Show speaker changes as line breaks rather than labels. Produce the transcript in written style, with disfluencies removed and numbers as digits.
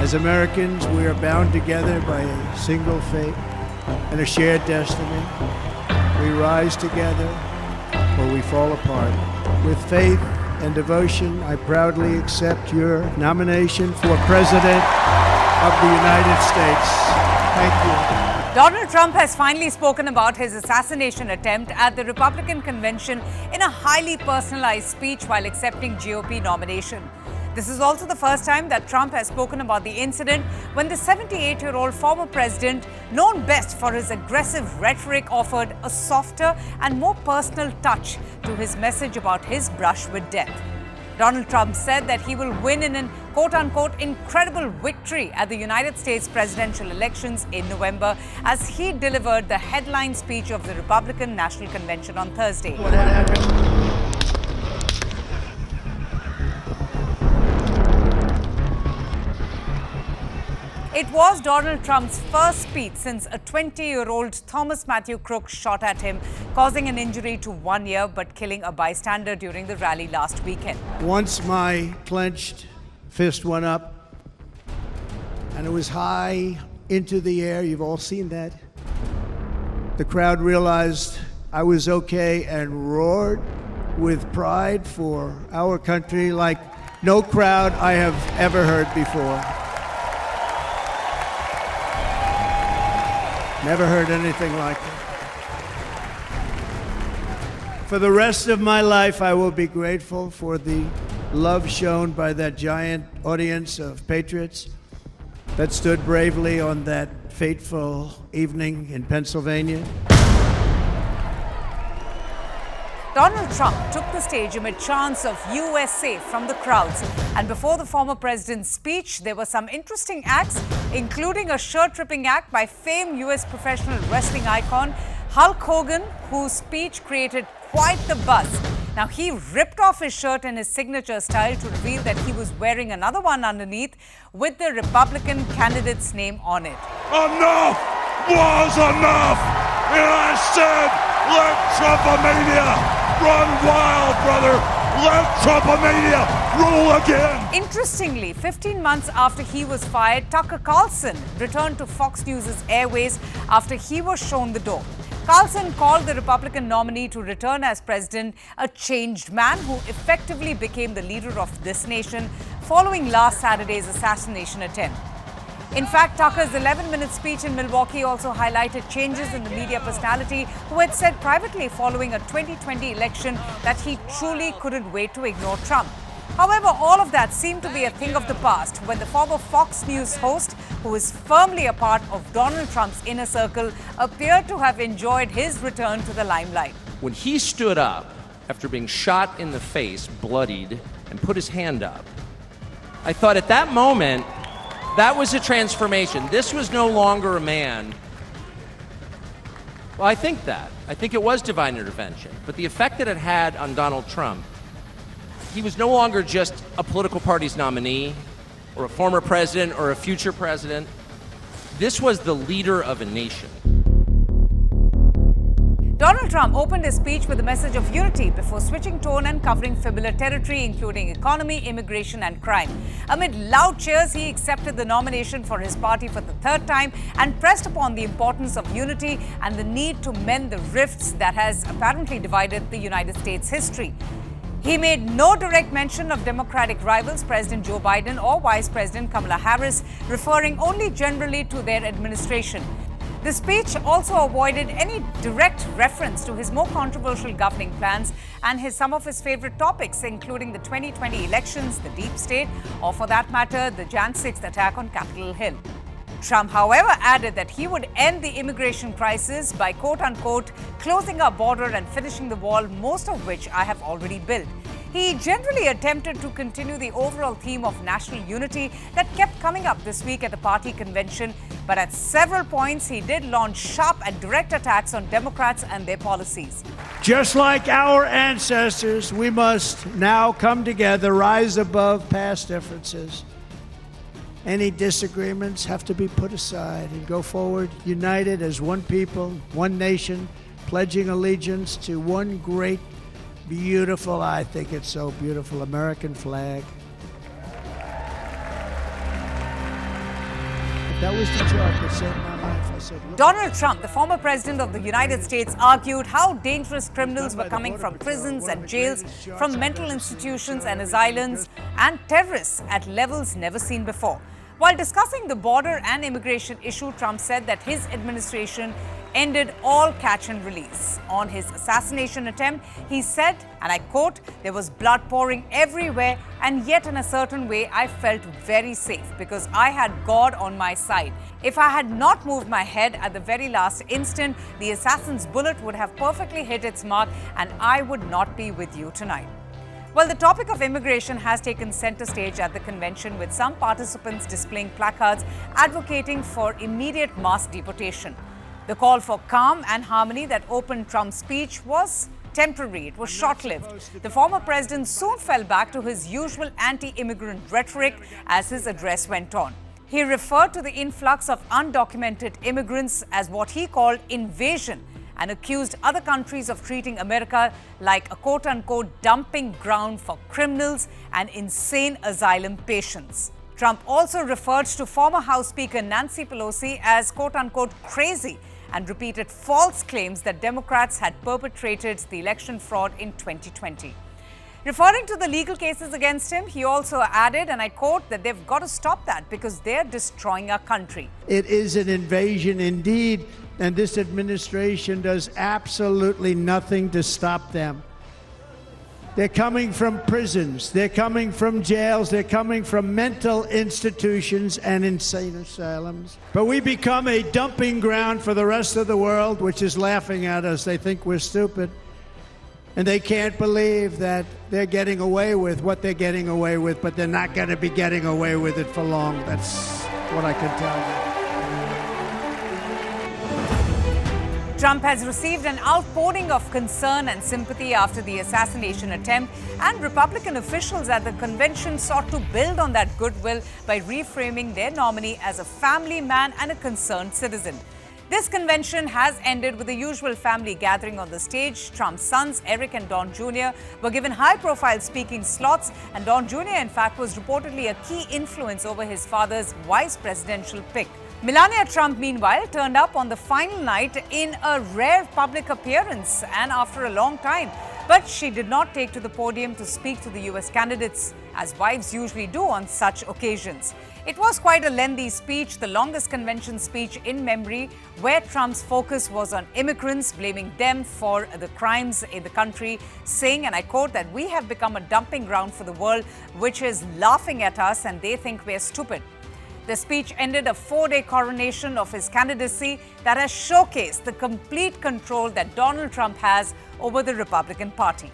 As Americans, we are bound together by a single fate and a shared destiny. We rise together or we fall apart. With faith and devotion, I proudly accept your nomination for President of the United States. Thank you.
Donald Trump has finally spoken about his assassination attempt at the Republican convention in a highly personalized speech while accepting GOP nomination. This is also the first time that Trump has spoken about the incident when the 78-year-old former president, known best for his aggressive rhetoric, offered a softer and more personal touch to his message about his brush with death. Donald Trump said that he will win in an quote-unquote incredible victory at the United States presidential elections in November as he delivered the headline speech of the Republican National Convention on Thursday.
What happened?
It was Donald Trump's first speech since a 20-year-old Thomas Matthew Crook shot at him, causing an injury to one ear but killing a bystander during the rally last weekend.
Once my clenched fist went up, and it was high into the air. You've all seen that. The crowd realized I was okay and roared with pride for our country like no crowd I have ever heard before. Never heard anything like it. For the rest of my life, I will be grateful for the love shown by that giant audience of patriots that stood bravely on that fateful evening in Pennsylvania.
Donald Trump took the stage amid chants of USA from the crowds. And before the former president's speech, there were some interesting acts, including a shirt-ripping act by famed US professional wrestling icon Hulk Hogan, whose speech created quite the buzz. Now, he ripped off his shirt in his signature style to reveal that he was wearing another one underneath with the Republican candidate's name on it.
Enough was enough! And I said, let Trumpomania run wild, brother! Let Trumpomania rule again!
Interestingly, 15 months after he was fired, Tucker Carlson returned to Fox News' airways after he was shown the door. Carlson called the Republican nominee to return as president a changed man who effectively became the leader of this nation following last Saturday's assassination attempt. In fact, Tucker's 11-minute speech in Milwaukee also highlighted changes in the media personality who had said privately following a 2020 election that he truly couldn't wait to ignore Trump. However, all of that seemed to be a thing of the past when the former Fox News host, who is firmly a part of Donald Trump's inner circle, appeared to have enjoyed his return to the limelight.
When he stood up after being shot in the face, bloodied, and put his hand up, I thought at that moment, that was a transformation. This was no longer a man. Well, I think it was divine intervention. But the effect that it had on Donald Trump, he was no longer just a political party's nominee or a former president or a future president. This was the leader of a nation.
Donald Trump opened his speech with a message of unity before switching tone and covering familiar territory, including economy, immigration, and crime. Amid loud cheers, he accepted the nomination for his party for the third time and pressed upon the importance of unity and the need to mend the rifts that has apparently divided the United States history. He made no direct mention of Democratic rivals President Joe Biden or Vice President Kamala Harris, referring only generally to their administration. The speech also avoided any direct reference to his more controversial governing plans and some of his favorite topics, including the 2020 elections, the deep state, or for that matter, the Jan 6th attack on Capitol Hill. Trump, however, added that he would end the immigration crisis by, quote-unquote, closing our border and finishing the wall, most of which I have already built. He generally attempted to continue the overall theme of national unity that kept coming up this week at the party convention, but at several points he did launch sharp and direct attacks on Democrats and their policies.
Just like our ancestors, we must now come together, rise above past differences. Any disagreements have to be put aside and go forward united as one people, one nation, pledging allegiance to one great, beautiful, I think it's so beautiful, American flag. That was the chart that saved my life. I said, look,
Donald Trump, the former president of the United States, argued how dangerous criminals were coming from prisons and jails, from mental institutions and asylums, and terrorists at levels never seen before. While discussing the border and immigration issue, Trump said that his administration ended all catch and release. On his assassination attempt, he said, and I quote, "There was blood pouring everywhere, and yet in a certain way, I felt very safe because I had God on my side. If I had not moved my head at the very last instant, the assassin's bullet would have perfectly hit its mark, and I would not be with you tonight." Well, the topic of immigration has taken center stage at the convention, with some participants displaying placards advocating for immediate mass deportation. The call for calm and harmony that opened Trump's speech was temporary. It was short-lived. The former president soon fell back to his usual anti-immigrant rhetoric as his address went on. He referred to the influx of undocumented immigrants as what he called invasion, and accused other countries of treating America like a quote-unquote dumping ground for criminals and insane asylum patients. Trump also referred to former House Speaker Nancy Pelosi as quote-unquote crazy and repeated false claims that Democrats had perpetrated the election fraud in 2020. Referring to the legal cases against him, he also added, and I quote, that they've got to stop that because they're destroying our country.
it is an invasion indeed, and this administration does absolutely nothing to stop them. They're coming from prisons, they're coming from jails, they're coming from mental institutions and insane asylums. But we become a dumping ground for the rest of the world, which is laughing at us. They think we're stupid. And they can't believe that they're getting away with what they're getting away with, but they're not going to be getting away with it for long. That's what I can tell you.
Trump has received an outpouring of concern and sympathy after the assassination attempt, and Republican officials at the convention sought to build on that goodwill by reframing their nominee as a family man and a concerned citizen. This convention has ended with the usual family gathering on the stage. Trump's sons, Eric and Don Jr., were given high-profile speaking slots, and Don Jr., in fact, was reportedly a key influence over his father's vice presidential pick. Melania Trump, meanwhile, turned up on the final night in a rare public appearance and after a long time. But she did not take to the podium to speak to the US candidates, as wives usually do on such occasions. It was quite a lengthy speech, the longest convention speech in memory, where Trump's focus was on immigrants, blaming them for the crimes in the country, saying, and I quote, that we have become a dumping ground for the world, which is laughing at us and they think we're stupid. The speech ended a 4-day coronation of his candidacy that has showcased the complete control that Donald Trump has over the Republican Party.